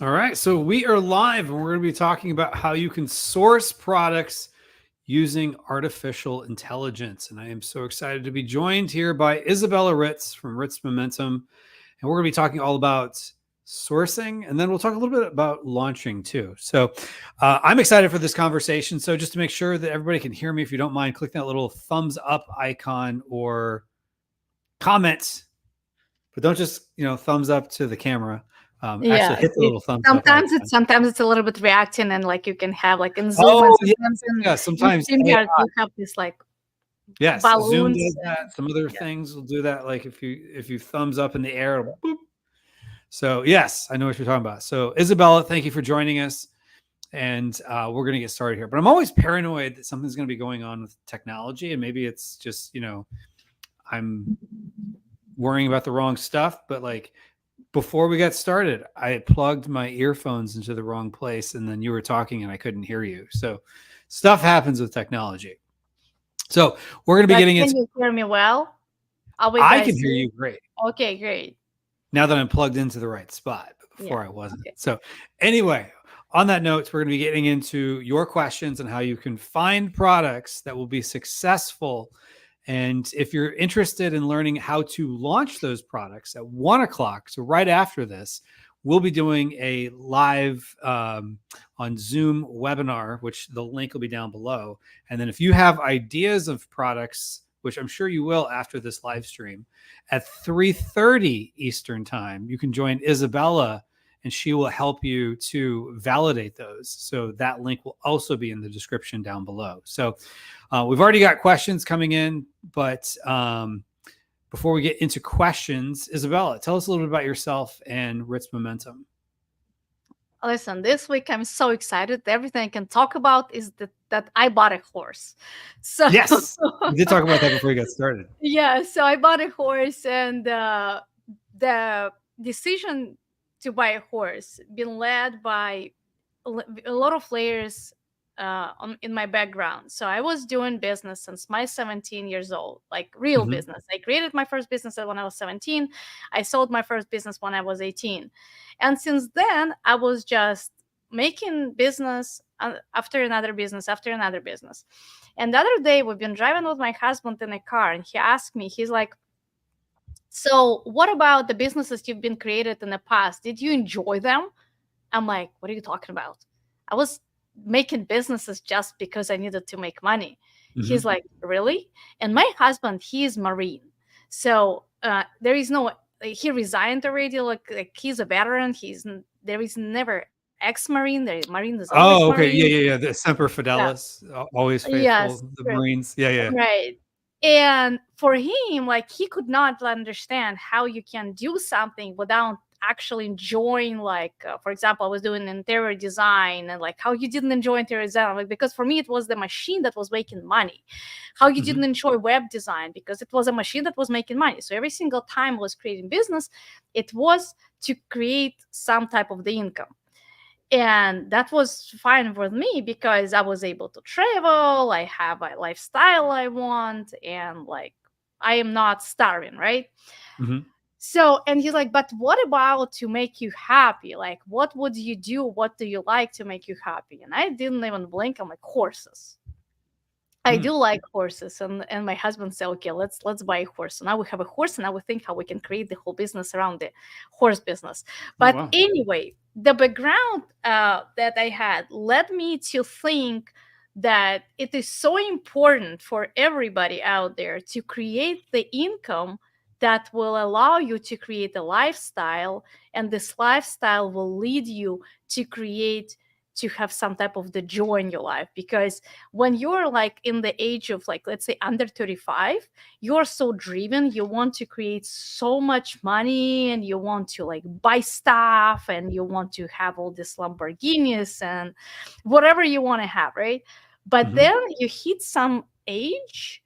All right. So we are live and we're going to be talking about how you can source products using artificial intelligence. And I am so excited to be joined here by Isabella Ritz from Ritz Momentum. And we're going to be talking all about sourcing, and then we'll talk a little bit about launching too. So I'm excited for this conversation. So just to make sure that everybody can hear me, if you don't mind, click that little thumbs up icon or comment, but don't just, thumbs up to the camera. Actually Yeah, hit the little thumbs up sometimes icon. it's a little bit reacting, and like you can have like in Zoom Oh, and sometimes in AI. StreamYard you have this like Yes, Zoom balloons. does that. Some other things will do that. Like if you thumbs up in the air, it'll boop. So yes, I know what you're talking about. So Isabella, thank you for joining us, and we're going to get started here. But I'm always paranoid that something's going to be going on with technology, and maybe it's just I'm worrying about the wrong stuff. But like before we got started, I plugged my earphones into the wrong place, and then you were talking, and I couldn't hear you. So stuff happens with technology. So we're going to be getting into. Can you hear me well? I can hear you great. Okay, great. Now that I'm plugged into the right spot, but before I wasn't. Okay. So anyway, on that note, we're going to be getting into your questions and how you can find products that will be successful. And if you're interested in learning how to launch those products at 1:00, so right after this, we'll be doing a live on Zoom webinar, which the link will be down below. And then if you have ideas of products, which I'm sure you will after this live stream, at 3:30 Eastern time, you can join Isabella and she will help you to validate those. So that link will also be in the description down below. So we've already got questions coming in, but before we get into questions, Isabella, tell us a little bit about yourself and Ritz Momentum. Listen, this week I'm so excited. Everything I can talk about is that I bought a horse. So yes, we did talk about that before we got started. Yeah, so I bought a horse, and the decision to buy a horse been led by a lot of layers in my background. So I was doing business since my 17 years old, like real business. I created my first business when I was 17. I sold my first business when I was 18. And since then, I was just making business after another business, after another business. And the other day, we've been driving with my husband in a car, and he asked me, he's like, so what about the businesses you've been created in the past? Did you enjoy them? I'm like, what are you talking about? I was making businesses just because I needed to make money. He's like, really? And my husband, he is Marine. So there is no, he resigned already. Like he's a veteran. There is never ex-Marine. Marine is always okay. Marine. Yeah. The Semper Fidelis, always faithful. Yes, the Marines. Yeah. Right. And for him, like he could not understand how you can do something without actually enjoying, like for example, I was doing interior design, and like how you didn't enjoy interior design, like, because for me it was the machine that was making money. How you didn't enjoy web design, because it was a machine that was making money. So every single time I was creating business, it was to create some type of the income. And that was fine with me because I was able to travel, I have a lifestyle I want, and like I am not starving, right? So, and he's like, but what about to make you happy? Like, what would you do? What do you like to make you happy? And I didn't even blink. I'm like, horses. I do like horses. And my husband said, okay, let's buy a horse. So now we have a horse, and now we think how we can create the whole business around the horse business. But anyway, the background that I had led me to think that it is so important for everybody out there to create the income that will allow you to create a lifestyle, and this lifestyle will lead you to have some type of the joy in your life. Because when you're like in the age of, like, let's say under 35, you're so driven, you want to create so much money, and you want to like buy stuff, and you want to have all these Lamborghinis and whatever you want to have, right? But then you hit some age,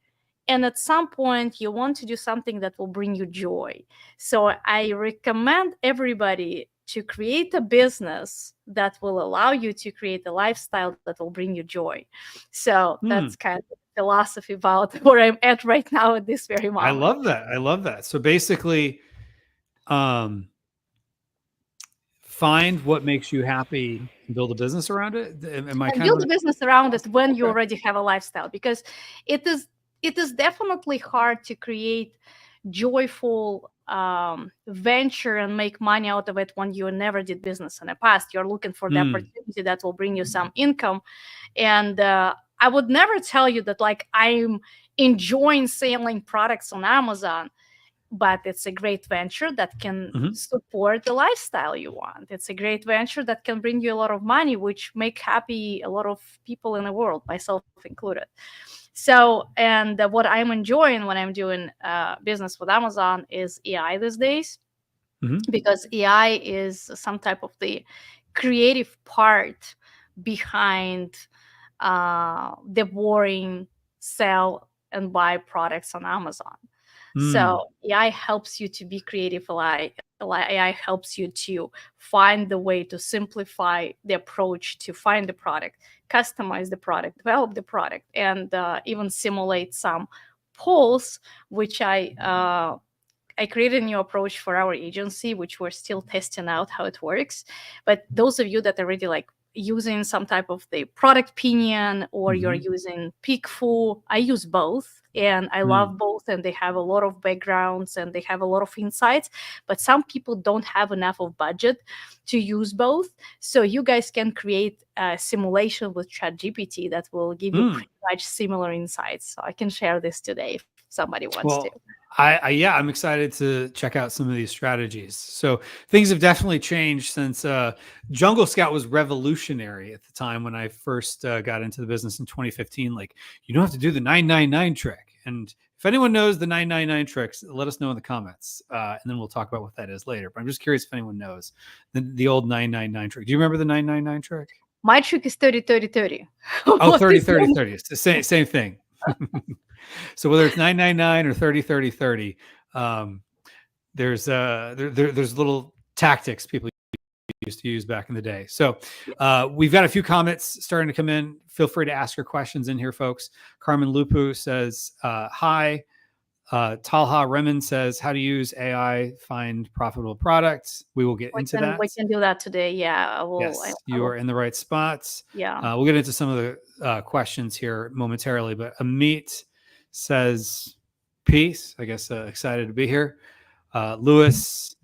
and at some point you want to do something that will bring you joy. So I recommend everybody to create a business that will allow you to create a lifestyle that will bring you joy. So that's kind of the philosophy about where I'm at right now at this very moment. I love that. So basically, find what makes you happy and build a business around it? Am I And kind of build a business around it when you okay. already have a lifestyle, because it is definitely hard to create joyful venture and make money out of it when you never did business in the past. You're looking for the opportunity that will bring you some income. And I would never tell you that like I'm enjoying selling products on Amazon, but it's a great venture that can support the lifestyle you want. It's a great venture that can bring you a lot of money, which make happy a lot of people in the world, myself included. So, and what I'm enjoying when I'm doing business with Amazon is AI these days, because AI is some type of the creative part behind the boring sell and buy products on Amazon. So AI helps you to be creative. AI helps you to find the way to simplify the approach to find the product, customize the product, develop the product, and even simulate some polls, which I created a new approach for our agency, which we're still testing out how it works. But those of you that are already like using some type of the product opinion, or you're using PickFu, I use both and I love both, and they have a lot of backgrounds and they have a lot of insights. But some people don't have enough of budget to use both. So you guys can create a simulation with ChatGPT that will give you pretty much similar insights. So I can share this today if somebody wants to. I'm excited to check out some of these strategies. So things have definitely changed since Jungle Scout was revolutionary at the time when I first got into the business in 2015. Like, you don't have to do the 999 trick. And if anyone knows the 999 tricks, let us know in the comments, and then we'll talk about what that is later. But I'm just curious if anyone knows the old 999 trick. Do you remember the 999 trick? My trick is 30 30 30. Oh, 30 30 30. It's the same thing. So whether it's 999 or 30 30 30, there's little tactics people used to use back in the day. So we've got a few comments starting to come in. Feel free to ask your questions in here, folks. Carmen Lupu says, hi. Talha Remen says, how to use AI find profitable products. We will get into that. We can do that today. Yeah. Yes, you are in the right spots. Yeah. We'll get into some of the questions here momentarily, but Amit says, peace. I guess excited to be here. Luis,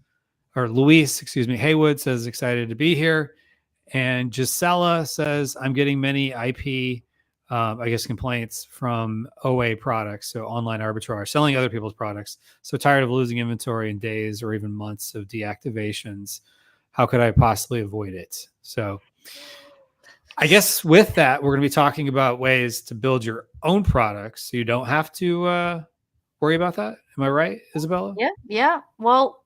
excuse me, Haywood says, excited to be here. And Gisela says, I'm getting many IP, I guess, complaints from OA products, so online arbitrage, selling other people's products. So tired of losing inventory in days or even months of deactivations. How could I possibly avoid it? So I guess with that, we're going to be talking about ways to build your own products so you don't have to worry about that. Am I right, Isabella? Yeah. Well,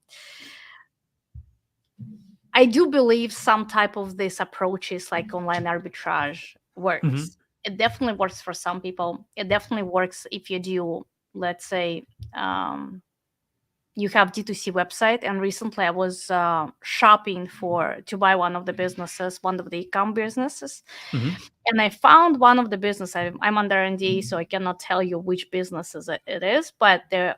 I do believe some type of these approaches like online arbitrage works. It definitely works for some people. It definitely works if you do, let's say, you have D2C website. And recently I was shopping to buy one of the businesses, one of the e-com businesses. And I found one of the business. I'm under NDA, so I cannot tell you which businesses it is, but the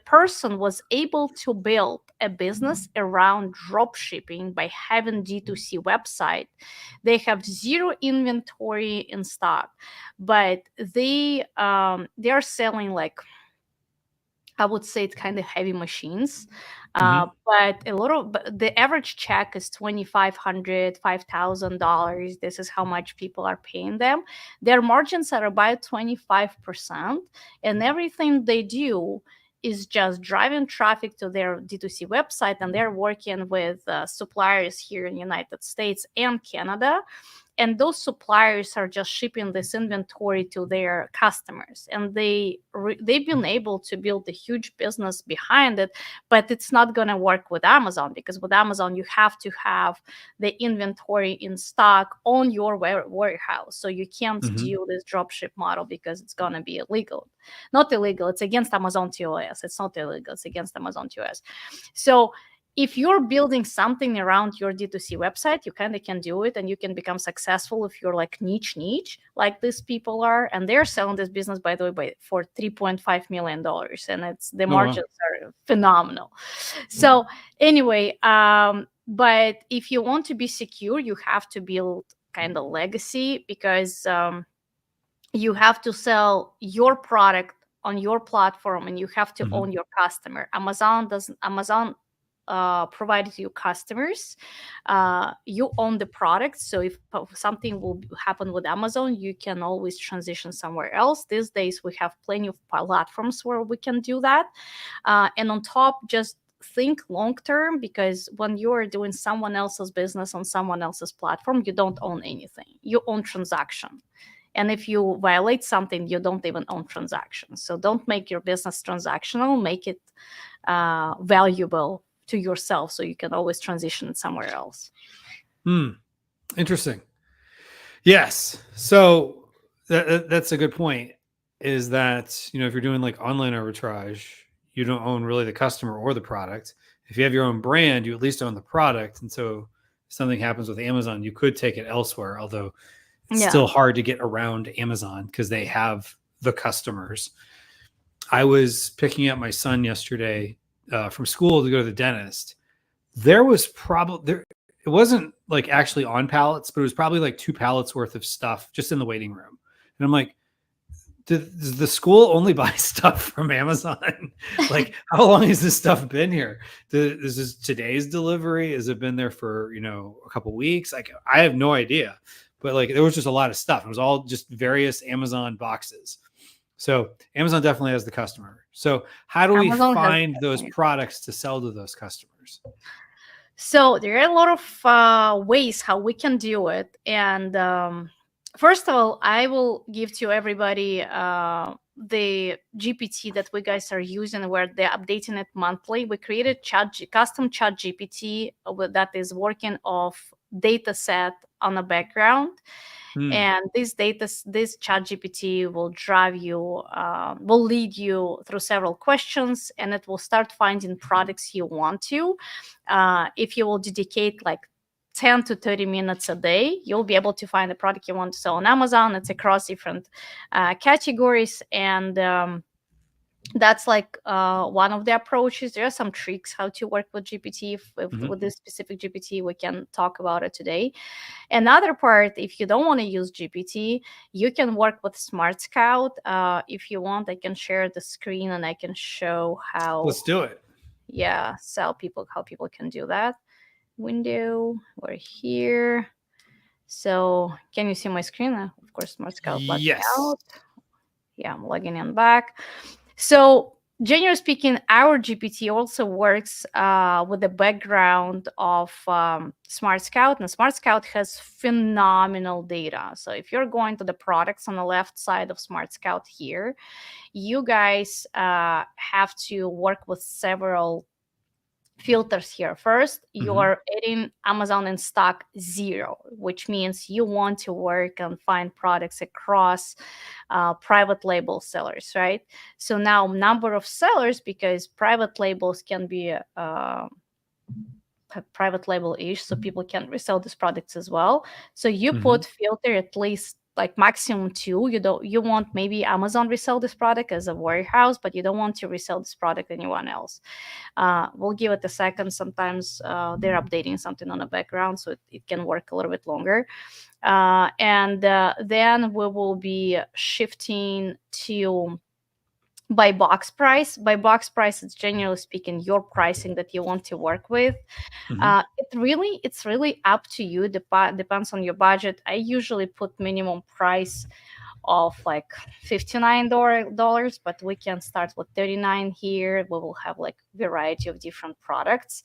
person was able to build a business around drop shipping by having D2C website. They have zero inventory in stock, but they are selling, like, I would say it's kind of heavy machines, but the average check is $2,500, $5,000. This is how much people are paying them. Their margins are about 25%, and everything they do is just driving traffic to their D2C website, and they're working with suppliers here in the United States and Canada. And those suppliers are just shipping this inventory to their customers, and they've been able to build a huge business behind it. But it's not going to work with Amazon, because with Amazon you have to have the inventory in stock on your warehouse. So you can't do this dropship model because it's going to be illegal. Not illegal. It's against Amazon TOS. It's not illegal. It's against Amazon TOS. So if you're building something around your D2C website, you kind of can do it, and you can become successful if you're like niche, like these people are. And they're selling this business, by the way, for $3.5 million. And the margins are phenomenal. So anyway, But if you want to be secure, you have to build kind of legacy, because you have to sell your product on your platform, and you have to own your customer. Amazon provided you customers. You own the product, so if something will happen with Amazon, you can always transition somewhere else. These days we have plenty of platforms where we can do that. And on top, just think long term, because when you are doing someone else's business on someone else's platform, you don't own anything. You own transaction. And if you violate something, you don't even own transactions. So don't make your business transactional. Make it valuable to yourself, so you can always transition somewhere else. Interesting. Yes. So that's a good point, is that, you know, if you're doing like online arbitrage, you don't own really the customer or the product. If you have your own brand, you at least own the product. And so if something happens with Amazon, you could take it elsewhere, although it's still hard to get around Amazon because they have the customers. I was picking up my son yesterday from school to go to the dentist. There was probably it wasn't like actually on pallets, but it was probably like 2 pallets worth of stuff just in the waiting room. And I'm like, does the school only buy stuff from Amazon? Like, how long has this stuff been here? Is this today's delivery? Has it been there for, you know, a couple weeks? Like, I have no idea. But like, there was just a lot of stuff. It was all just various Amazon boxes. So Amazon definitely has the customer. So how do we find those products to sell to those customers? So there are a lot of ways how we can do it. And first of all, I will give to everybody the GPT that we guys are using, where they're updating it monthly. We created custom chat GPT that is working off data set on the background. And this chat GPT will will lead you through several questions, and it will start finding products you want to. If you will dedicate like 10 to 30 minutes a day, you'll be able to find the product you want to sell on Amazon. It's across different categories. And that's like one of the approaches. There are some tricks how to work with GPT. With this specific GPT, we can talk about it today. Another part, if you don't want to use GPT, you can work with Smart Scout. If you want, I can share the screen and I can show how. Let's do it. Yeah, how people can do that. Window, we're here. So can you see my screen? Of course, Smart Scout. Yes. Out. Yeah, I'm logging in back. So generally speaking, our GPT also works with the background of Smart Scout, and Smart Scout has phenomenal data. So if you're going to the products on the left side of Smart Scout here, you guys have to work with several filters here. First, you are adding Amazon in stock 0, which means you want to work and find products across private label sellers, right? So now number of sellers, because private labels can be private label-ish, so people can resell these products as well. So you put filter at least like maximum 2. You want maybe Amazon resell this product as a warehouse, but you don't want to resell this product anyone else. We'll give it a second. Sometimes they're updating something on the background, so it can work a little bit longer. And then we will be shifting to by box price. By box price, it's generally speaking your pricing that you want to work with. It's really up to you. Depends on your budget. I usually put minimum price of like $59, but we can start with $39 here. We will have like variety of different products.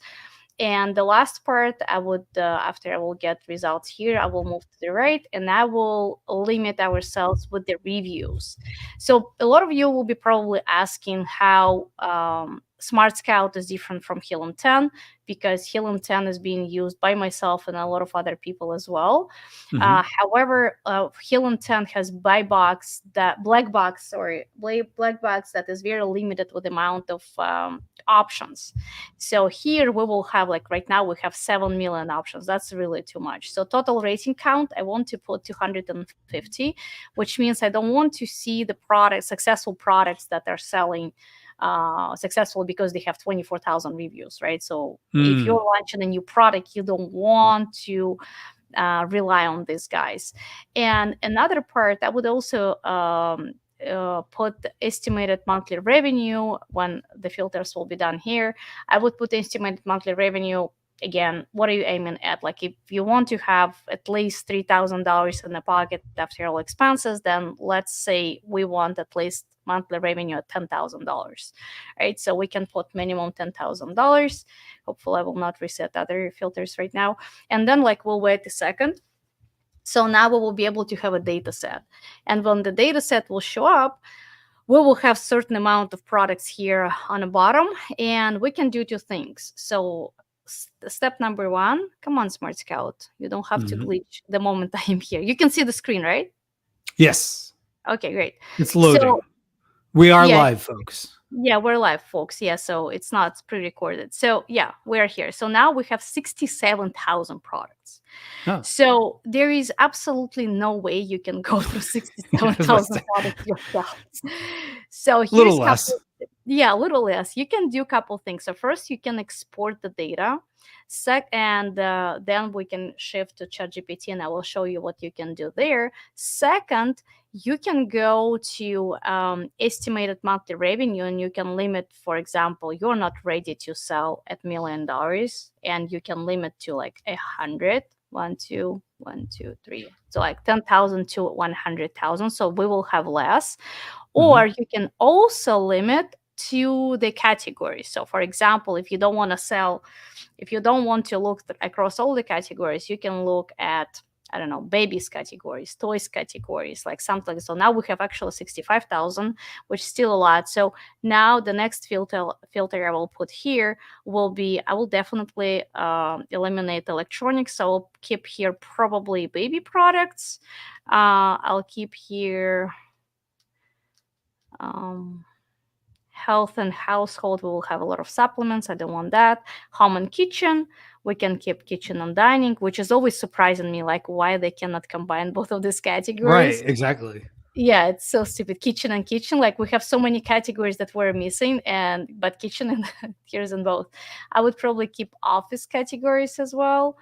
And the last part, I would, after I will get results here, I will move to the right, and I will limit ourselves with the reviews. So a lot of you will be probably asking how Smart Scout is different from Helium 10, because Helium 10 is being used by myself and a lot of other people as well. However, Helium 10 has black box that is very limited with the amount of options. So here we will have, like right now we have 7 million options. That's really too much. So total rating count, I want to put 250, which means I don't want to see the successful products that are selling successful because they have 24,000 reviews, right? So if you're launching a new product, you don't want to rely on these guys. And another part, I would also put estimated monthly revenue when the filters will be done here. I would put estimated monthly revenue. Again, what are you aiming at? Like, if you want to have at least $3,000 in the pocket after all expenses, then let's say we want at least monthly revenue at $10,000, right? So we can put minimum $10,000. Hopefully I will not reset other filters right now. And then like we'll wait a second. So now we will be able to have a data set. And when the data set will show up, we will have certain amount of products here on the bottom, and we can do two things. So step number one, come on, Smart Scout. You don't have to glitch the moment I am here. You can see the screen, right? Yes. Okay, great. It's loading. So, we are live, folks. Yeah, we're live, folks. Yeah, so it's not pre-recorded. So yeah, we're here. So now we have 67,000 products. Oh. So there is absolutely no way you can go through 67,000 products yourself. So here's little less. Yeah, a little less. You can do a couple things. So first, you can export the data. And then we can shift to ChatGPT, and I will show you what you can do there. Second, you can go to estimated monthly revenue, and you can limit, for example, you're not ready to sell at $1 million, and you can limit to like 100. 1, 2, 1, 2, 3. So like 10,000 to 100,000. So we will have less. Or you can also limit to the category. So for example, if you don't want to look across all the categories, you can look at, I don't know, babies categories, toys categories, like something like that. So now we have actually 65,000, which is still a lot. So now the next filter I will put here will be, I will definitely eliminate electronics. So I'll keep here probably baby products. I'll keep here health and household. We will have a lot of supplements. I don't want that. Home and kitchen. We can keep kitchen and dining, which is always surprising me, like why they cannot combine both of these categories. Right, exactly. Yeah, it's so stupid. Kitchen and kitchen. Like we have so many categories that we're missing, but kitchen and here's in both. I would probably keep office categories as well.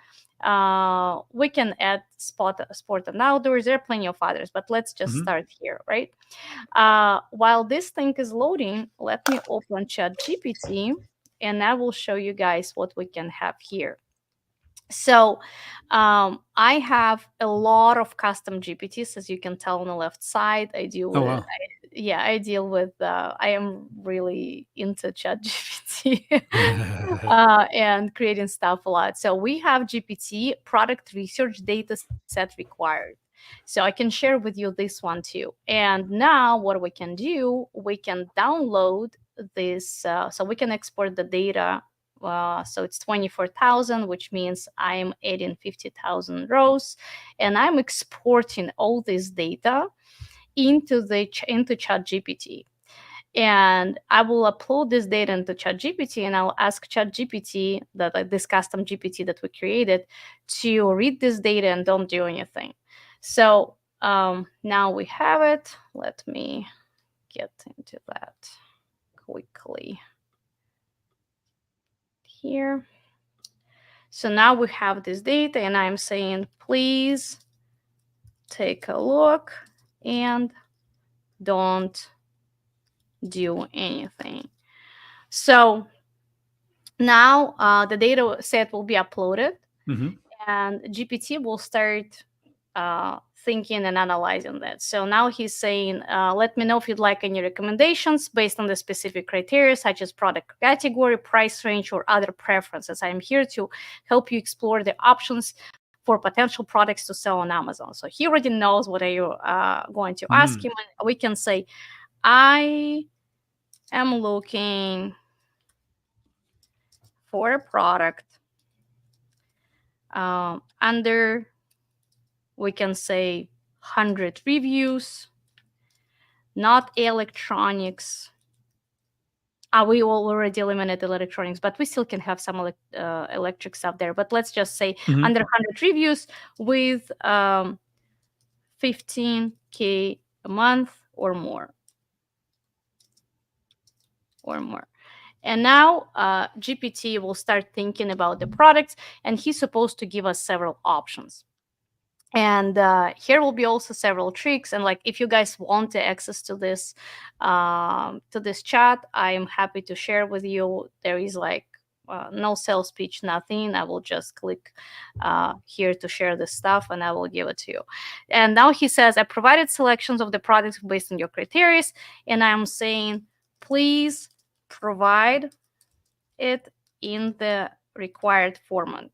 We can add sport and outdoors. There are plenty of others, but let's just start here, right? While this thing is loading, let me open ChatGPT, and I will show you guys what we can have here. So I have a lot of custom GPTs, as you can tell on the left side. I deal with, I am really into ChatGPT and creating stuff a lot. So we have GPT product research data set required. So I can share with you this one too. And now what we can do, we can download this. So we can export the data. So it's 24,000, which means I'm adding 50,000 rows, and I'm exporting all this data into ChatGPT. And I will upload this data into ChatGPT, and I'll ask ChatGPT, this custom GPT that we created, to read this data and don't do anything. So now we have it. Let me get into that quickly here. So now we have this data, and I'm saying, please take a look and don't do anything. So now the data set will be uploaded, and GPT will start thinking and analyzing that. So now he's saying, let me know if you'd like any recommendations based on the specific criteria, such as product category, price range, or other preferences. I'm here to help you explore the options for potential products to sell on Amazon. So he already knows what are you going to ask him. And we can say, I am looking for a product under, we can say, 100 reviews, not electronics. We already eliminated electronics, but we still can have some electric stuff there. But let's just say under 100 reviews with 15K a month or more. or more. And now GPT will start thinking about the products, and he's supposed to give us several options. And here will be also several tricks. And like, if you guys want the access to this chat, I am happy to share with you. There is like no sales pitch, nothing. I will just click here to share this stuff, and I will give it to you. And now he says, I provided selections of the products based on your criteria, and I'm saying, please provide it in the required format.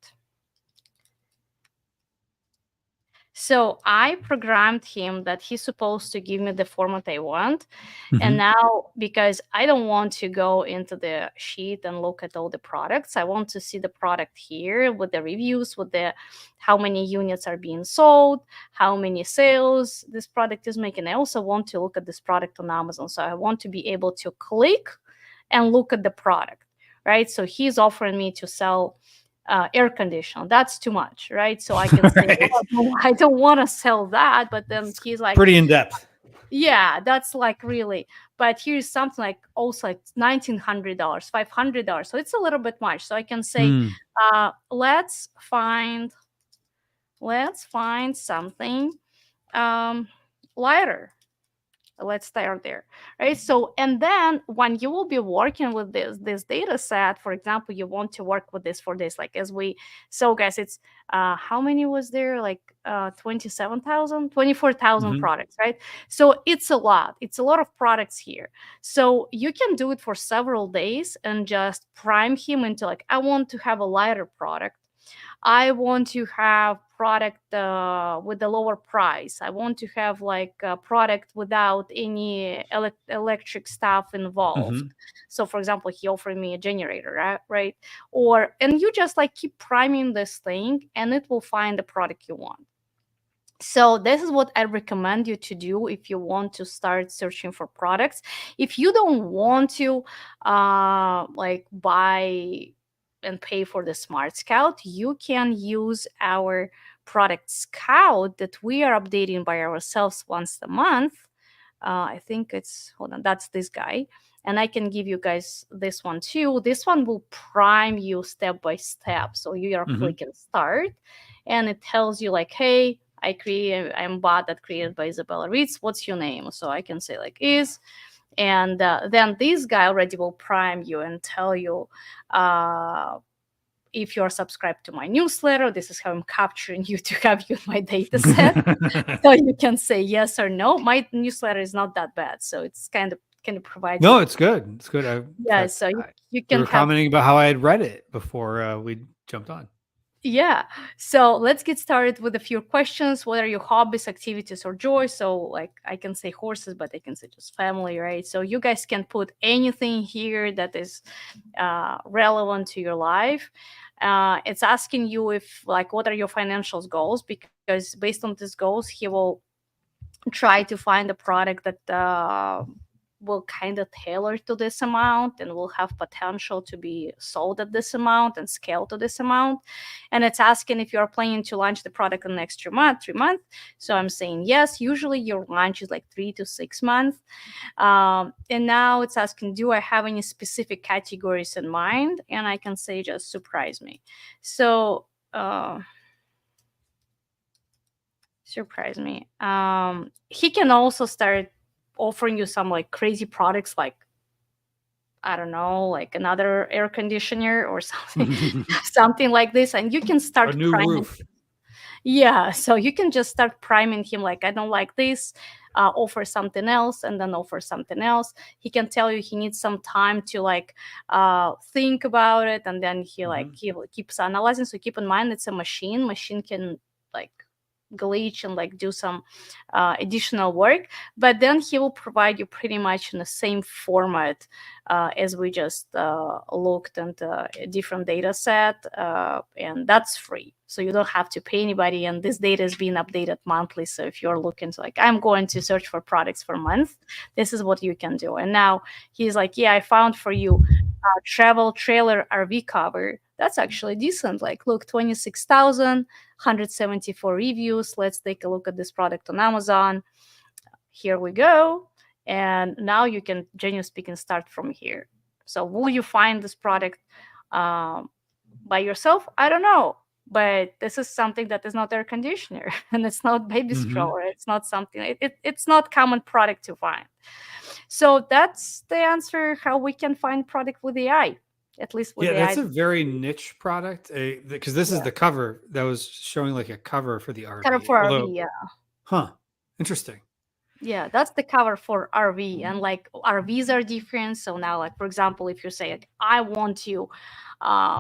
So I programmed him that he's supposed to give me the format I want. And now, because I don't want to go into the sheet and look at all the products, I want to see the product here with the reviews, with the how many units are being sold, how many sales this product is making. I also want to look at this product on Amazon. So I want to be able to click and look at the product, right? So he's offering me to sell air conditioner. That's too much, right? So I can say, Right. oh, I don't want to sell that. But then he's like, Pretty in depth. yeah, that's like really. But here's something like also like $1,900, $500. So it's a little bit much. So I can say, let's find something lighter. Let's start there, right? So, and then when you will be working with this data set, for example, you want to work with this for this, like as we, so guys, it's how many was there? Like 27,000, 24,000 products, right? So it's a lot of products here. So you can do it for several days and just prime him into like, I want to have a lighter product. I want to have product with a lower price. I want to have like a product without any electric stuff involved. So for example, he offered me a generator, right? Or, and you just like keep priming this thing and it will find the product you want. So this is what I recommend you to do if you want to start searching for products. If you don't want to like buy and pay for the Smart Scout, you can use our product Scout that we are updating by ourselves once a month. I think it's, hold on, that's this guy. And I can give you guys this one too. This one will prime you step by step. So you are clicking start and it tells you like, hey, I'm bot that created by Isabella Reeds. What's your name? So I can say like is. And then this guy already will prime you and tell you if you're subscribed to my newsletter. This is how I'm capturing you to have you in my data set. So you can say yes or no. My newsletter is not that bad. So it's kind of provide No, you. it's good. It's good. Yeah, so you can we were commenting about how I had read it before we jumped on. Yeah. So let's get started with a few questions. What are your hobbies, activities, or joys? So like I can say horses, but I can say just family, right? So you guys can put anything here that is relevant to your life. It's asking you if like what are your financial goals, because based on these goals, he will try to find a product that will kind of tailor to this amount and will have potential to be sold at this amount and scale to this amount. And it's asking if you're planning to launch the product in the next 3 months. So I'm saying yes. Usually your launch is like 3 to 6 months. And now it's asking, do I have any specific categories in mind? And I can say just surprise me. So surprise me. He can also start offering you some like crazy products, like I don't know, like another air conditioner or something, something like this, and you can start a new roof. Yeah, so you can just start priming him like, I don't like this, offer something else, and then offer something else. He can tell you he needs some time to like think about it, and then he keeps analyzing. So keep in mind it's a machine. Machine can like glitch and like do some additional work, but then he will provide you pretty much in the same format as we just looked at a different data set, and that's free, so you don't have to pay anybody, and this data is being updated monthly. So if you're looking to like, I'm going to search for products for a month, this is what you can do. And now he's like, yeah, I found for you travel trailer RV cover. That's actually decent. Like, look, 26,000, 174 reviews. Let's take a look at this product on Amazon. Here we go. And now you can, genuinely speaking, start from here. So will you find this product by yourself? I don't know. But this is something that is not air conditioner and it's not baby stroller. It's not something, it's not common product to find. So that's the answer how we can find product with AI, at least with AI. That's a very niche product because this is the cover that was showing like a cover for the RV. Cover for RV, yeah. Interesting. Yeah, that's the cover for RV, and like RVs are different. So now, like for example, if you say, like, I want to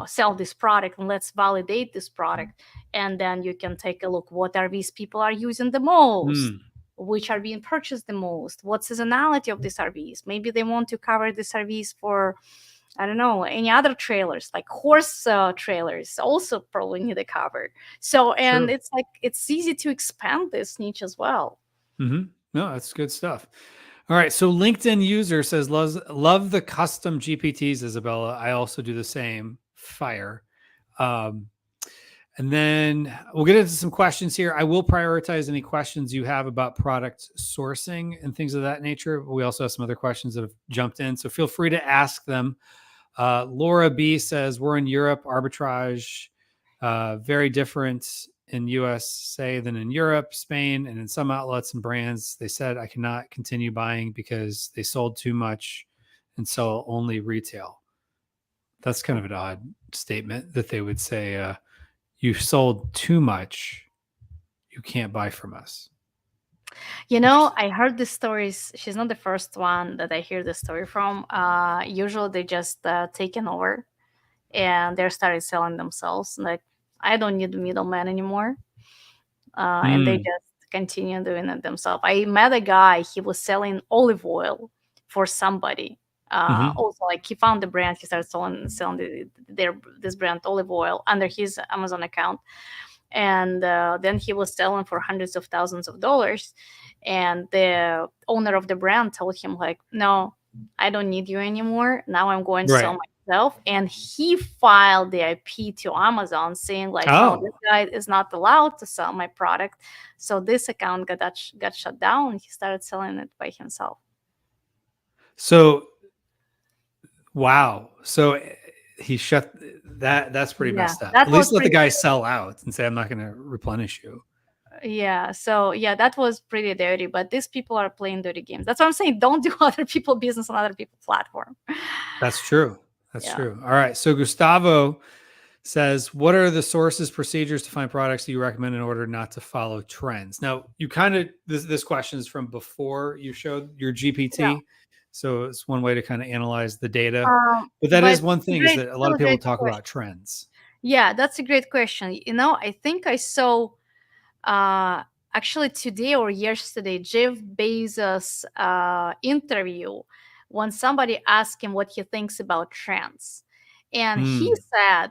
sell this product and let's validate this product, and then you can take a look what RVs people are using the most, which are being purchased the most, what seasonality of these RVs. Maybe they want to cover these RVs for, I don't know, any other trailers, like horse trailers also probably need a cover. So, and it's like, it's easy to expand this niche as well. No, that's good stuff. All right. So LinkedIn user says, love the custom GPTs, Isabella. I also do the same. Fire. And then we'll get into some questions here. I will prioritize any questions you have about product sourcing and things of that nature. We also have some other questions that have jumped in, so feel free to ask them. Laura B says, we're in Europe, arbitrage, very different in USA than in Europe, Spain, and in some outlets and brands. They said I cannot continue buying because they sold too much and sell only retail. That's kind of an odd statement that they would say, you sold too much, you can't buy from us. You know, I heard the stories. She's not the first one that I hear the story from. Usually they just taken over and they started selling themselves. Like, I don't need the middleman anymore. And they just continue doing it themselves. I met a guy, he was selling olive oil for somebody. Also, like, he found the brand, he started selling this brand olive oil under his Amazon account. And then he was selling for hundreds of thousands of dollars. And the owner of the brand told him, like, no, I don't need you anymore. Now I'm going to sell myself. And he filed the IP to Amazon saying, like, no, this guy is not allowed to sell my product. So this account got shut down. He started selling it by himself. So, wow. So he shut that. That's pretty messed up. At least let the guy sell out and say, I'm not going to replenish you. Yeah. So yeah, that was pretty dirty, but these people are playing dirty games. That's what I'm saying. Don't do other people's business on other people's platform. That's true. That's true. All right. So Gustavo says, what are the sources, procedures to find products that you recommend in order not to follow trends? Now, you kind of, this question is from before you showed your GPT. Yeah. So it's one way to kind of analyze the data. But that is one thing, is that a lot of people talk about trends. Yeah, that's a great question. You know, I think I saw actually today or yesterday, Jeff Bezos interview when somebody asked him what he thinks about trends. And he said,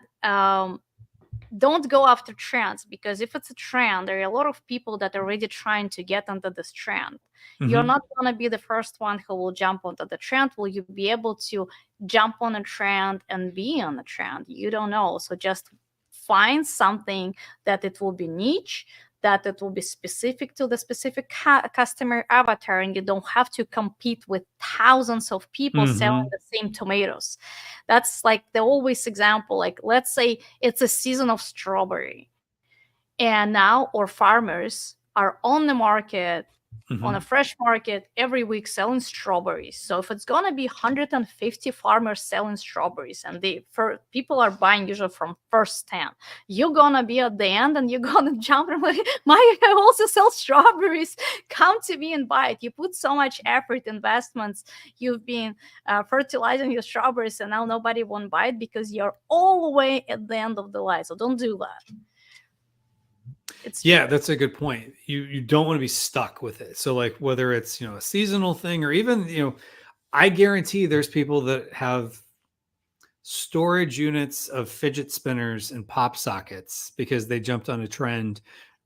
don't go after trends, because if it's a trend, there are a lot of people that are already trying to get onto this trend. You're not going to be the first one who will jump onto the trend. Will you be able to jump on a trend and be on a trend? You don't know. So just find something that it will be niche, that it will be specific to the specific customer avatar, and you don't have to compete with thousands of people selling the same tomatoes. That's like the always example. Like, let's say it's a season of strawberry, and now our farmers are on the market, on a fresh market every week selling strawberries. So if it's gonna be 150 farmers selling strawberries, and people are buying usually from first 10, you're gonna be at the end and you're gonna jump and like, I also sell strawberries, come to me and buy it. You put so much effort, investments, you've been fertilizing your strawberries, and now nobody won't buy it because you're all the way at the end of the line. So don't do that. Yeah, that's a good point. You don't want to be stuck with it. So like, whether it's, a seasonal thing, or even, I guarantee there's people that have storage units of fidget spinners and pop sockets because they jumped on a trend,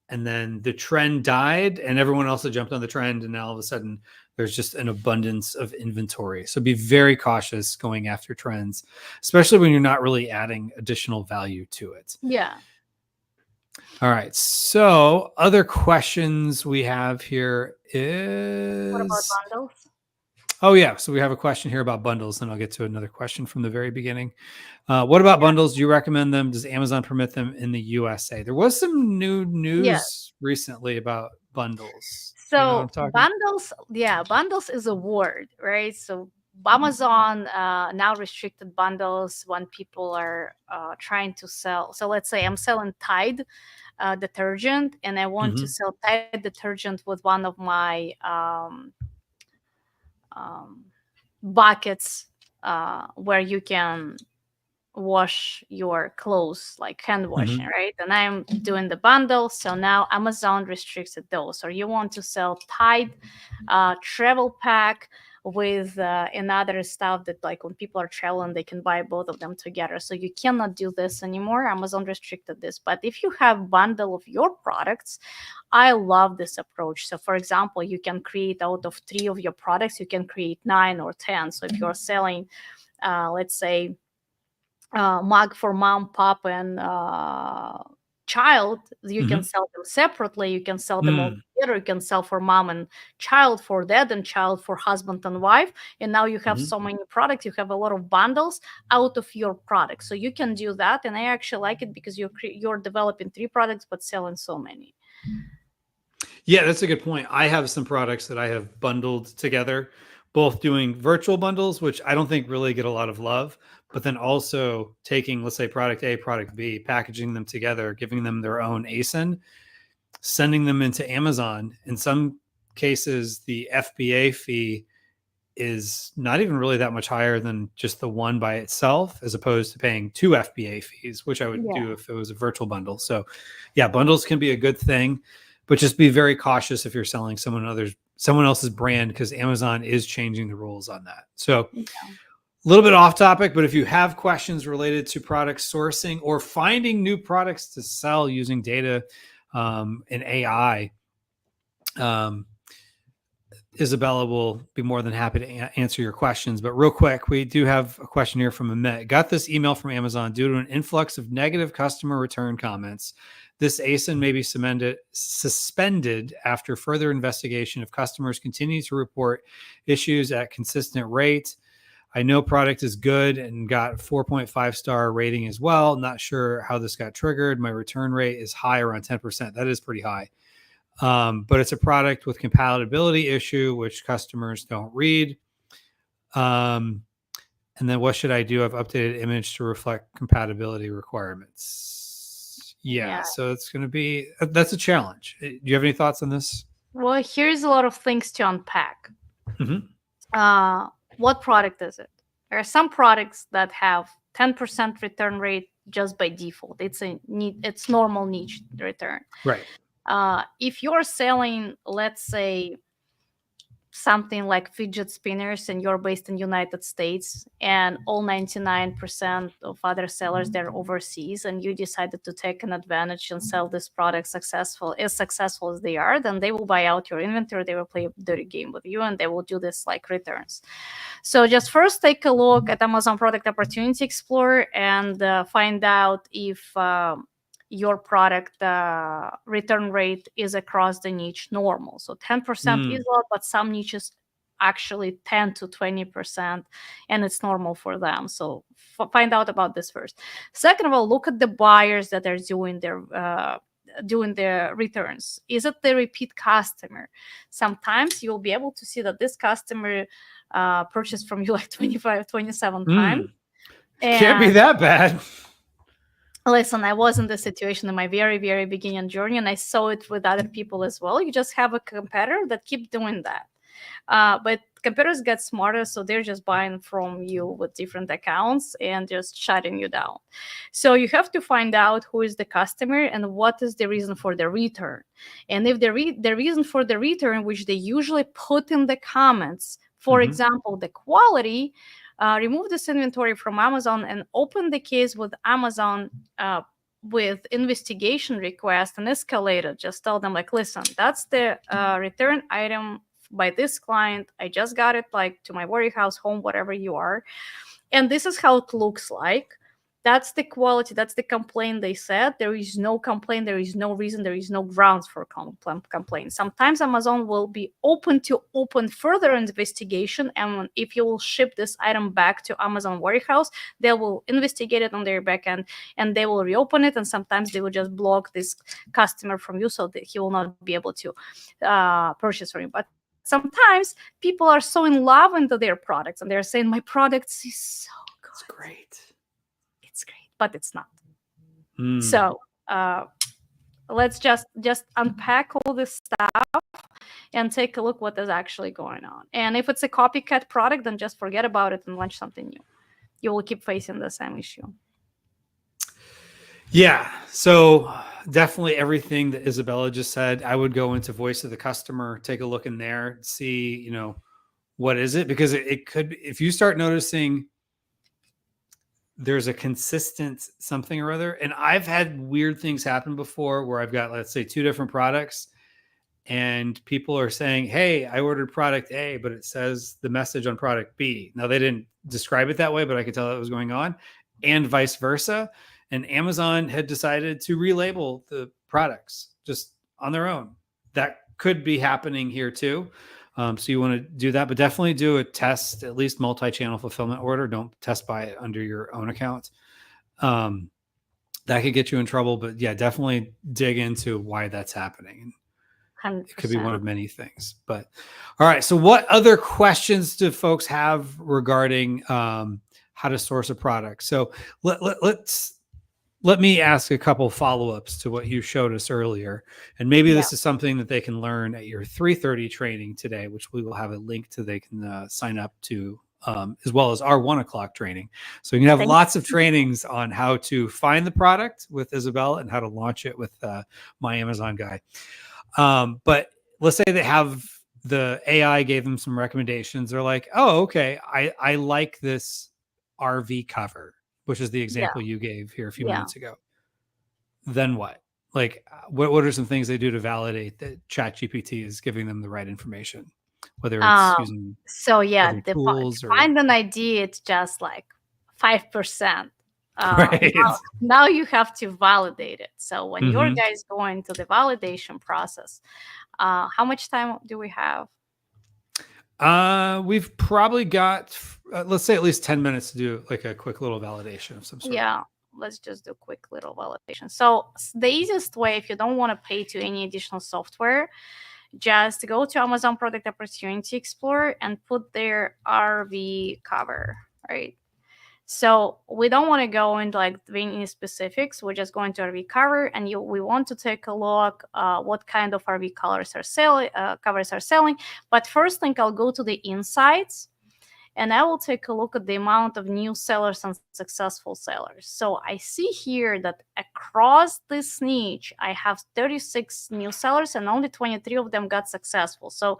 and then the trend died and everyone else had jumped on the trend, and now all of a sudden there's just an abundance of inventory. So be very cautious going after trends, especially when you're not really adding additional value to it. Yeah. All right. So other questions we have here is, what about bundles? Oh, yeah. So we have a question here about bundles, and I'll get to another question from the very beginning. What about bundles? Do you recommend them? Does Amazon permit them in the USA? There was some new Yeah. news recently about bundles. Do you know what I'm So talking? bundles, yeah, bundles is a word, right? So Amazon now restricted bundles when people are trying to sell. So let's say I'm selling Tide detergent, and I want to Mm-hmm. sell Tide detergent with one of my um, buckets where you can wash your clothes, like hand washing, Mm-hmm. right? And I'm doing the bundle, so now Amazon restricted those. Or you want to sell Tide travel pack with another stuff that, like, when people are traveling, they can buy both of them together. So you cannot do this anymore. Amazon restricted this. But if you have bundle of your products, I love this approach. So for example, you can create out of 3 of your products, you can create 9 or 10. So if you're selling let's say mug for mom, pop, and child, you can Mm-hmm. sell them separately. You can sell them all Mm. together. You can sell for mom and child, for dad and child, for husband and wife. And now you have Mm-hmm. so many products. You have a lot of bundles out of your products. So you can do that. And I actually like it because you're developing 3 products but selling so many. Yeah, that's a good point. I have some products that I have bundled together, both doing virtual bundles, which I don't think really get a lot of love, but then also taking, let's say, product A, product B, packaging them together, giving them their own ASIN, sending them into Amazon. In some cases, the FBA fee is not even really that much higher than just the one by itself, as opposed to paying 2 FBA fees, which I would Yeah. do if it was a virtual bundle. So, yeah, bundles can be a good thing, but just be very cautious if you're selling someone else's brand, because Amazon is changing the rules on that. So, a little bit off topic, but if you have questions related to product sourcing or finding new products to sell using data and AI, Isabella will be more than happy to answer your questions. But real quick, we do have a question here from Amit. Got this email from Amazon due to an influx of negative customer return comments. This ASIN may be suspended after further investigation if customers continue to report issues at consistent rate. I know product is good and got 4.5-star rating as well. Not sure how this got triggered. My return rate is high, around 10%. That is pretty high. But it's a product with compatibility issue, which customers don't read. And then what should I do? I've updated image to reflect compatibility requirements. Yeah, so it's going to be, that's a challenge. Do you have any thoughts on this? Well, here's a lot of things to unpack. Mm-hmm. What product is it? There are some products that have 10% return rate just by default. It's normal niche return. Right. If you're selling, let's say, something like fidget spinners and you're based in United States and all 99% of other sellers, they're overseas, and you decided to take an advantage and sell this product successful as they are, then they will buy out your inventory, they will play a dirty game with you, and they will do this like returns. So just first take a look at Amazon Product Opportunity Explorer and find out if your product return rate is across the niche normal. So 10% is a lot, but some niches actually 10 to 20%, and it's normal for them. So find out about this first. Second of all, look at the buyers that are doing their returns. Is it the repeat customer? Sometimes you'll be able to see that this customer purchased from you like 25, 27 times. Can't be that bad. Listen, I was in this situation in my very, very beginning journey, and I saw it with other people as well. You just have a competitor that keep doing that. But competitors get smarter, so they're just buying from you with different accounts and just shutting you down. So you have to find out who is the customer and what is the reason for the return. And if the reason for the return, which they usually put in the comments, for example, the quality, remove this inventory from Amazon and open the case with Amazon with investigation request and escalate it. Just tell them, like, listen, that's the return item by this client. I just got it like to my warehouse, home, whatever you are. And this is how it looks like. That's the quality. That's the complaint they said. There is no complaint. There is no reason. There is no grounds for complaint. Sometimes Amazon will be open to open further investigation. And if you will ship this item back to Amazon warehouse, they will investigate it on their back end and they will reopen it. And sometimes they will just block this customer from you so that he will not be able to purchase from you. But sometimes people are so in love into their products and they're saying, my product is so good. It's great. It's great, but it's not. So let's just unpack all this stuff and take a look what is actually going on. And if it's a copycat product, then just forget about it and launch something new. You will keep facing the same issue. Yeah. So definitely everything that Isabella just said, I would go into voice of the customer, take a look in there, see, you know, what is it? Because it could, if you start noticing there's a consistent something or other, and I've had weird things happen before where I've got, let's say, 2 different products and people are saying, hey, I ordered product A, but it says the message on product B. Now they didn't describe it that way, but I could tell that was going on, and vice versa. And Amazon had decided to relabel the products just on their own. That could be happening here too. So you want to do that, but definitely do a test, at least multi-channel fulfillment order. Don't test buy it under your own account. That could get you in trouble, but yeah, definitely dig into why that's happening. 100%. It could be one of many things, but all right. So what other questions do folks have regarding how to source a product? So let me ask a couple follow-ups to what you showed us earlier. And maybe this is something that they can learn at your 3:30 training today, which we will have a link to, they can sign up to, as well as our 1 o'clock training. So you can have lots of trainings on how to find the product with Isabella and how to launch it with my Amazon guy. But let's say they have, the AI gave them some recommendations. They're like, oh, okay, I like this RV cover, which is the example you gave here a few minutes ago. Then what? Like, what are some things they do to validate that ChatGPT is giving them the right information? Whether it's using tools or find an idea, it's just like 5%. Right. Now you have to validate it. So when your guys go into the validation process, how much time do we have? We've probably got, let's say, at least 10 minutes to do like a quick little validation of some sort. Yeah, let's just do a quick little validation. So the easiest way, if you don't want to pay to any additional software, just go to Amazon Product Opportunity Explorer and put their RV cover, right? So we don't want to go into like any specifics. We're just going to RV cover, and we want to take a look what kind of RV colors are selling, covers are selling. But first thing, I'll go to the insights, and I will take a look at the amount of new sellers and successful sellers. So I see here that across this niche, I have 36 new sellers, and only 23 of them got successful. So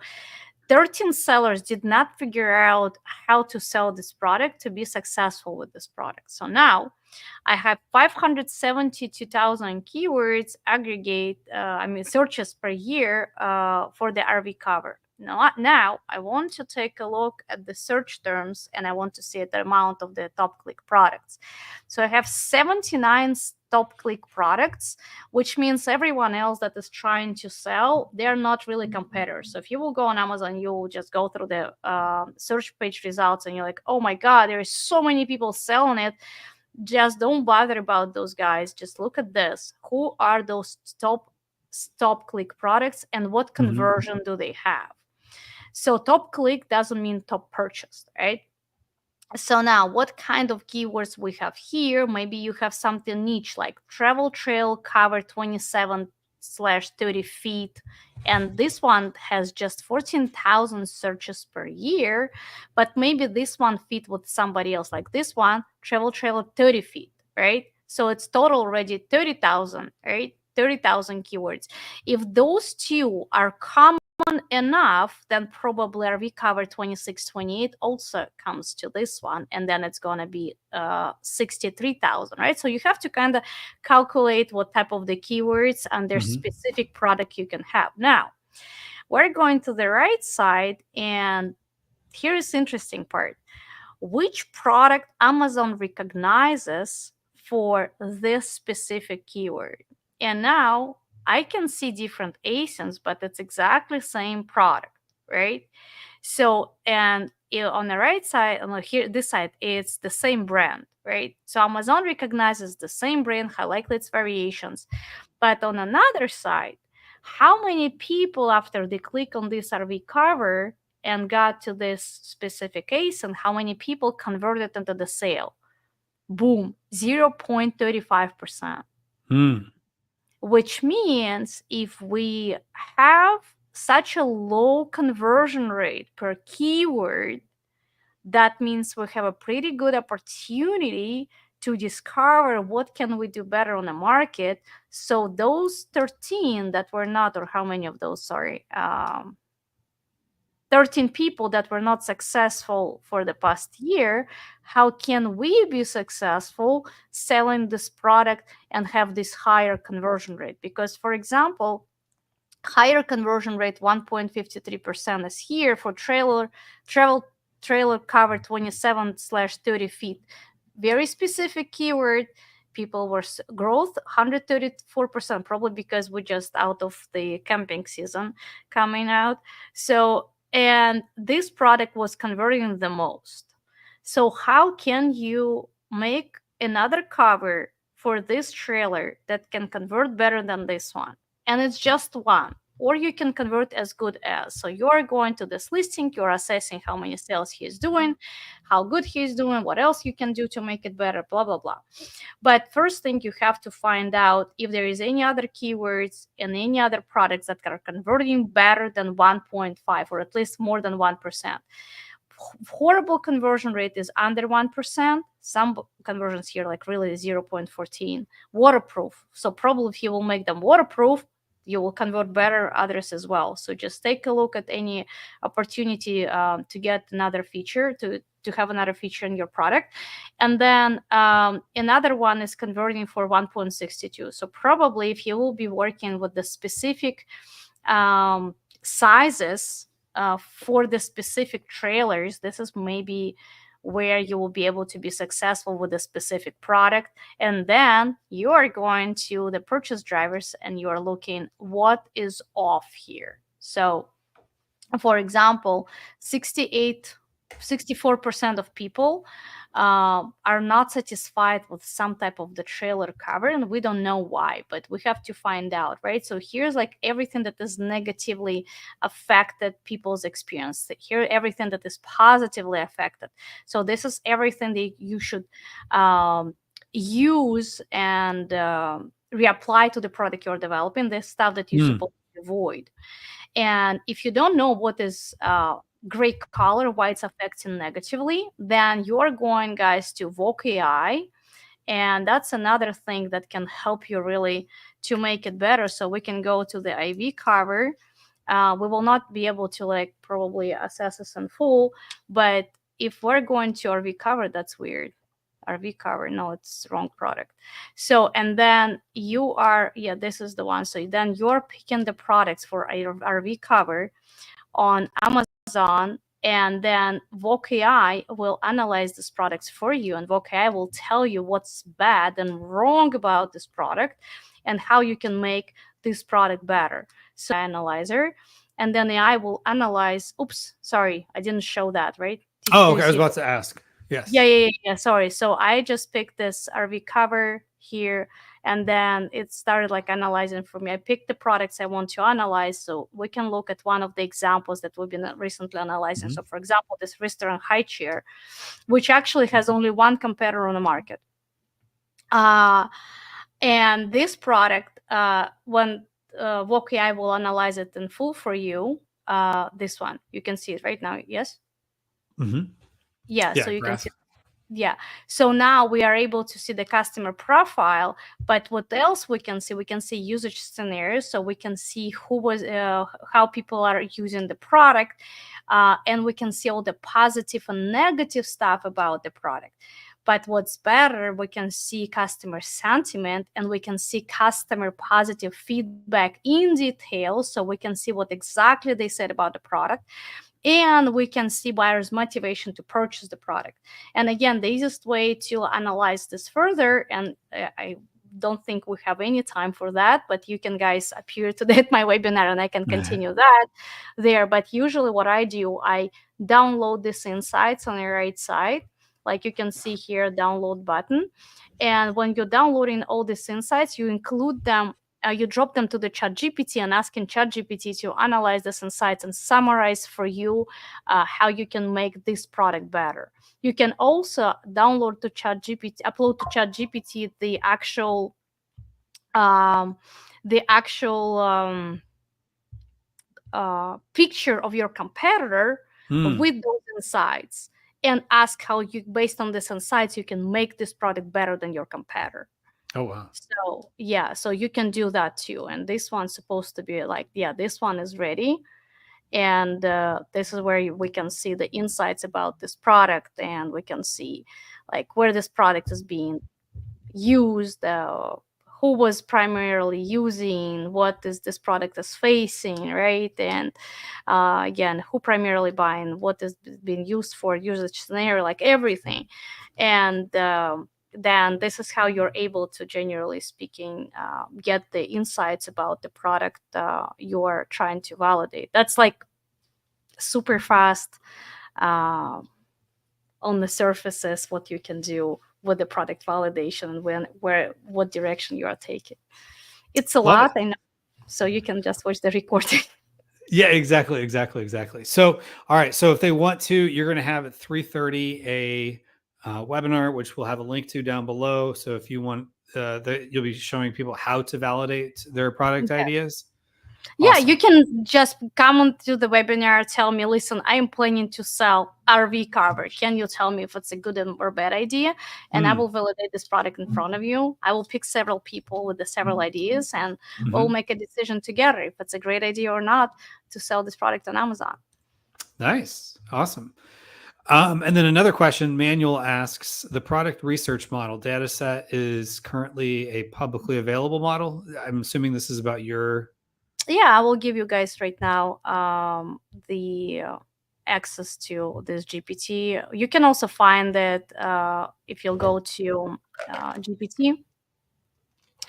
13 sellers did not figure out how to sell this product to be successful with this product. So now I have 572,000 keywords aggregate, searches per year for the RV cover. Now I want to take a look at the search terms, and I want to see the amount of the top click products. So I have 79 top click products, which means everyone else that is trying to sell, they're not really competitors. So if you will go on Amazon, you will just go through the search page results and you're like, oh my God, there are so many people selling it. Just don't bother about those guys. Just look at this. Who are those top click products and what conversion do they have? So top click doesn't mean top purchased, right? So now what kind of keywords we have here? Maybe you have something niche like travel trail cover 27/30 feet. And this one has just 14,000 searches per year. But maybe this one fit with somebody else, like this one, travel trail 30 feet, right? So it's total already 30,000, right? 30,000 keywords. If those two are common enough, then probably RV cover 26/28 also comes to this one, and then it's going to be 63,000, right? So you have to kind of calculate what type of the keywords and their specific product you can have. Now we're going to the right side, and here is the interesting part. Which product Amazon recognizes for this specific keyword. And now I can see different ASINs, but it's exactly same product, right? So, and on the right side, on here, this side, it's the same brand, right? So Amazon recognizes the same brand, how likely its variations. But on another side, how many people, after they click on this RV cover and got to this specific ASIN, how many people converted into the sale? Boom, 0.35%. Which means if we have such a low conversion rate per keyword, that means we have a pretty good opportunity to discover what can we do better on the market. So those 13 that were not, or how many of those, sorry, 13 people that were not successful for the past year, how can we be successful selling this product and have this higher conversion rate? Because, for example, higher conversion rate 1.53% is here for travel trailer cover 27/30 feet. Very specific keyword. People were growth 134%, probably because we're just out of the camping season coming out. So, and this product was converting the most. So how can you make another cover for this trailer that can convert better than this one? And it's just one, or you can convert as good as. So you're going to this listing, you're assessing how many sales he is doing, how good he is doing, what else you can do to make it better, blah, blah, blah. But first thing, you have to find out if there is any other keywords and any other products that are converting better than 1.5 or at least more than 1%. Horrible conversion rate is under 1%. Some conversions here like really 0.14. Waterproof. So probably if you will make them waterproof, you will convert better, others as well. So just take a look at any opportunity to get another feature, to have another feature in your product. And then another one is converting for 1.62. So probably if you will be working with the specific sizes for the specific trailers, this is maybe where you will be able to be successful with a specific product. And then you are going to the purchase drivers and you are looking what is off here. So for example, 64% of people are not satisfied with some type of the trailer cover, and we don't know why, but we have to find out, right? So here's like everything that is negatively affected people's experience. Here, everything that is positively affected. So this is everything that you should use and reapply to the product you're developing. This stuff that you're supposed to avoid. And if you don't know what is gray color, why it's affecting negatively, then you're going, guys, to Voc AI. And that's another thing that can help you really to make it better. So we can go to the IV cover. We will not be able to like probably assess this in full, but if we're going to RV cover, that's weird. RV cover, no, it's wrong product. So, and then you are, yeah, this is the one. So then you're picking the products for RV cover on Amazon, and then Voc AI will analyze these products for you, and Voc AI will tell you what's bad and wrong about this product and how you can make this product better. So analyzer, and then AI will analyze, oops, sorry, I didn't show that, right? Okay, I was about to ask. Yes. Yeah. Sorry. So I just picked this RV cover here, and then it started like analyzing for me. I picked the products I want to analyze. So we can look at one of the examples that we've been recently analyzing. So for example, this restaurant high chair, which actually has only one competitor on the market. And this product, when Voc AI will analyze it in full for you, this one, you can see it right now. Yes? Yeah, so you can see. Yeah. So now we are able to see the customer profile, but what else we can see? We can see usage scenarios. So we can see who was, how people are using the product, and we can see all the positive and negative stuff about the product. But what's better, we can see customer sentiment and we can see customer positive feedback in detail. So we can see what exactly they said about the product. and we can see buyers' motivation to purchase the product. And again, the easiest way to analyze this further, and I don't think we have any time for that, but you can guys appear today at my webinar and I can continue that there. But usually what I do, I download these insights on the right side. Like you can see here, download button. And when you're downloading all these insights, you include them, you drop them to the ChatGPT and asking ChatGPT to analyze these insights and summarize for you how you can make this product better. You can also download to ChatGPT, upload to ChatGPT the actual picture of your competitor with those insights, and ask how you, based on these insights, you can make this product better than your competitor. Oh, wow. So yeah, so you can do that too. And this one's supposed to be like, yeah, this one is ready. And this is where we can see the insights about this product, and we can see like where this product is being used, who was primarily using, what is this product is facing, right? And again, who primarily buying, what is being used for, usage scenario, like everything. And then this is how you're able to, generally speaking, get the insights about the product you're trying to validate. That's like super fast on the surfaces what you can do with the product validation and what direction you are taking. It's a lot, I know. So you can just watch the recording. Yeah, exactly. So, all right. So if they want to, you're going to have at 3:30 a webinar, which we'll have a link to down below. So if you want, you'll be showing people how to validate their product ideas. Yeah, awesome. You can just come onto the webinar, tell me, listen, I am planning to sell RV cover. Can you tell me if it's a good or bad idea? And I will validate this product in front of you. I will pick several people with the several ideas, and we'll make a decision together if it's a great idea or not to sell this product on Amazon. Nice. Awesome. And then another question, Manuel asks, the product research model data set is currently a publicly available model. I'm assuming this is about your... Yeah, I will give you guys right now the access to this GPT. You can also find it if you'll go to GPT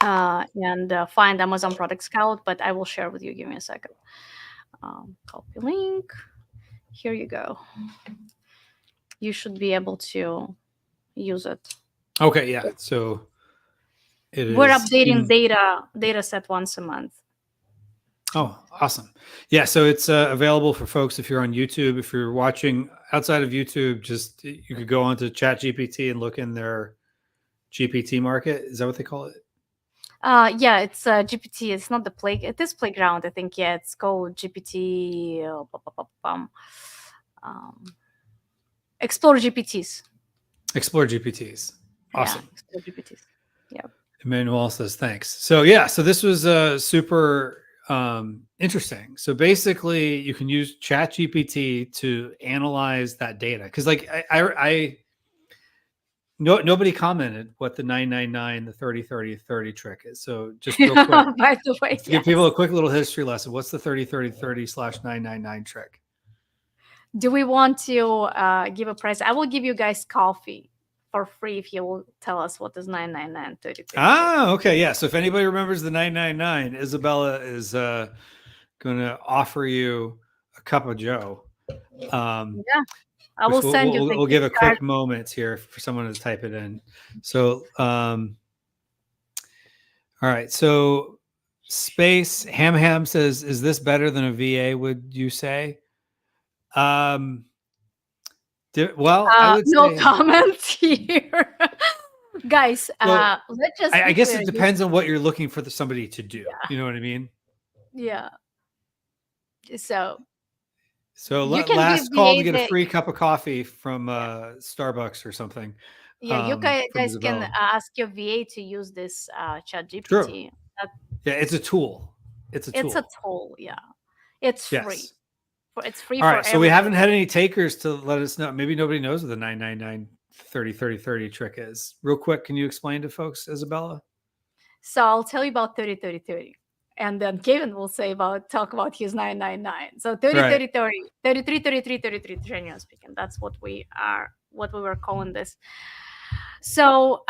and find Amazon Product Scout, but I will share with you. Give me a second. Copy link. Here you go. You should be able to use it. Okay, yeah. So we're updating data set once a month. Oh, awesome. Yeah, so it's available for folks if you're on YouTube. If you're watching outside of YouTube, just you could go onto ChatGPT and look in their GPT market. Is that what they call it? Yeah, it's GPT. It's not the play. It is Playground, I think. Yeah, it's called GPT. Explore GPTs. Explore GPTs. Awesome. Yeah, Explore GPTs. Yeah. Emmanuel says thanks. So yeah, so this was super interesting. So basically, you can use ChatGPT to analyze that data because, like, nobody commented what the 999, the 30-30-30 trick is. So just real quick, by the way, to give people a quick little history lesson. What's the 30-30-30/999 trick? Do we want to give a price? I will give you guys coffee for free if you will tell us what is 999 30. Ah, okay, yeah. So if anybody remembers the 999, Isabella is going to offer you a cup of Joe. Yeah, I will send you. We'll give a quick moment here for someone to type it in. So, all right. So, Space Ham says, "Is this better than a VA? Would you say?" Well, I would no say, comments here. Guys, let's just I guess it depends on what you're looking for somebody to do. Yeah. You know what I mean? Yeah. So last call to get a free cup of coffee from Starbucks or something. Yeah, you guys can ask your VA to use this ChatGPT. True. Yeah, it's a tool. It's a tool. Yeah, it's free. It's free. All right. So we haven't had any takers to let us know. Maybe nobody knows what the 999 30-30-30 trick is. Real quick, can you explain to folks, Isabella? So I'll tell you about 30-30-30. And then Kevin will talk about his 999. So 30, Right. 30, 30, 33, 33, 33, generally speaking. That's what we were calling this. So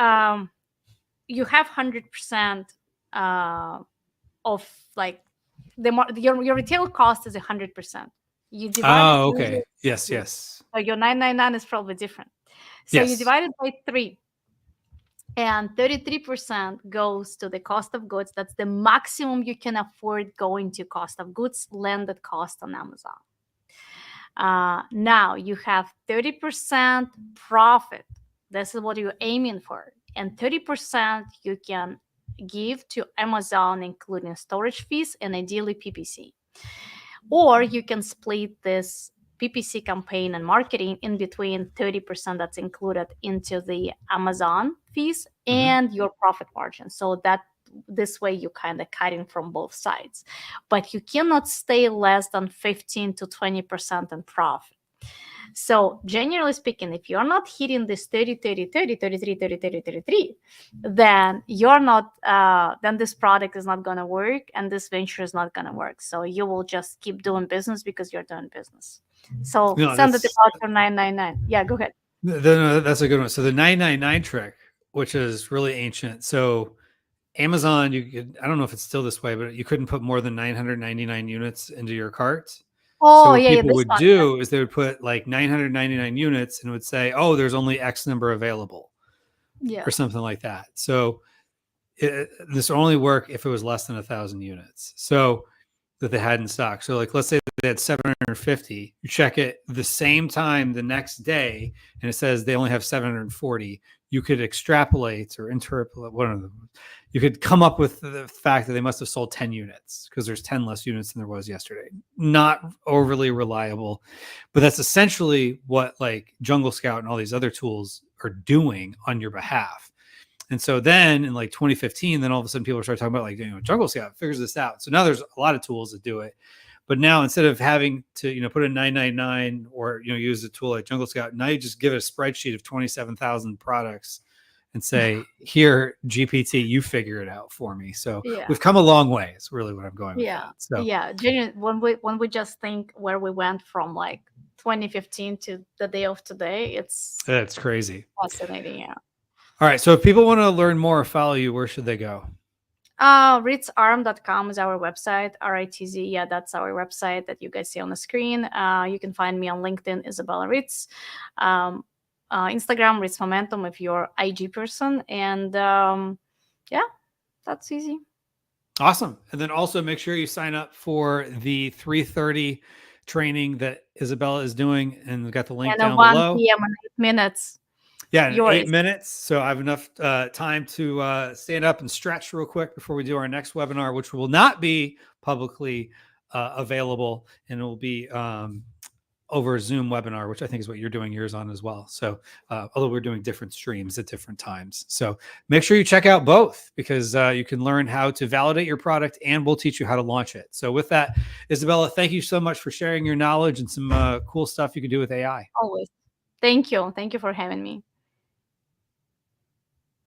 you have 100% of like your retail cost is 100%. You divide it. Oh, okay. Yes, yes. So your 999 is probably different. So you Yes. divide it by 3. And 33% goes to the cost of goods. That's the maximum you can afford going to cost of goods, landed cost on Amazon. Now you have 30% profit. This is what you're aiming for. And 30% you can give to Amazon, including storage fees and ideally PPC. Or you can split this PPC campaign and marketing in between 30% that's included into the Amazon fees and your profit margin. So that this way you kind of cutting from both sides. But you cannot stay less than 15 to 20% in profit. So generally speaking, if you're not hitting this 30, 30, 30, 33, 30, 30, 33, then you're not, then this product is not going to work and this venture is not going to work. So you will just keep doing business because you're doing business. So send it about for 999. Yeah, go ahead. No, that's a good one. So the 999 trick, which is really ancient. So Amazon, I don't know if it's still this way, but you couldn't put more than 999 units into your cart. Oh, so what yeah, people would do is they would put like 999 units and would say, oh, there's only X number available. Yeah. Or something like that. So this will only work if it was less than 1,000 units. So that they had in stock. So like, let's say they had 750, you check it the same time the next day, and it says they only have 740. You could extrapolate or interpolate one of them. You could come up with the fact that they must have sold 10 units because there's 10 less units than there was yesterday. Not overly reliable, but that's essentially what like Jungle Scout and all these other tools are doing on your behalf. And so then in like 2015, then all of a sudden people start talking about like, Jungle Scout figures this out. So now there's a lot of tools that do it. But now instead of having to, put a 999 or, use a tool like Jungle Scout, now you just give it a spreadsheet of 27,000 products and say, here, GPT, you figure it out for me. So we've come a long way. It's really what I'm going with. Yeah. So yeah. When we just think where we went from like 2015 to the day of today, that's crazy. Fascinating. Yeah. All right. So if people want to learn more or follow you, where should they go? ritzarm.com is our website. RITZ. Yeah, that's our website that you guys see on the screen. You can find me on LinkedIn, Isabella Ritz. Instagram, Ritz Momentum if you're IG person. And yeah, that's easy. Awesome. And then also make sure you sign up for the 3:30 training that Isabella is doing, and we've got the link down below. 1 p.m. in 8 minutes. Yeah, in 8 minutes. So I have enough time to stand up and stretch real quick before we do our next webinar, which will not be publicly available, and it will be over a Zoom webinar, which I think is what you're doing yours on as well. So although we're doing different streams at different times. So make sure you check out both because you can learn how to validate your product and we'll teach you how to launch it. So with that, Isabella, thank you so much for sharing your knowledge and some cool stuff you can do with AI. Always. Thank you. Thank you for having me.